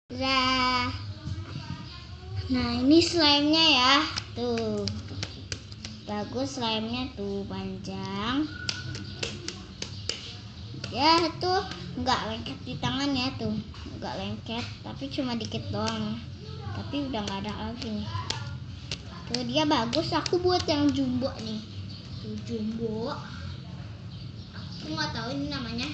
Nah, ini slime-nya ya. Tuh. Bagus slime-nya tuh, panjang. Ya, tuh nggak lengket di tangan ya tuh. Nggak lengket, tapi cuma dikit doang. Tapi udah nggak ada lagi nih. Tuh dia bagus, aku buat yang jumbo nih. Tuh jumbo. Aku nggak tahu ini namanya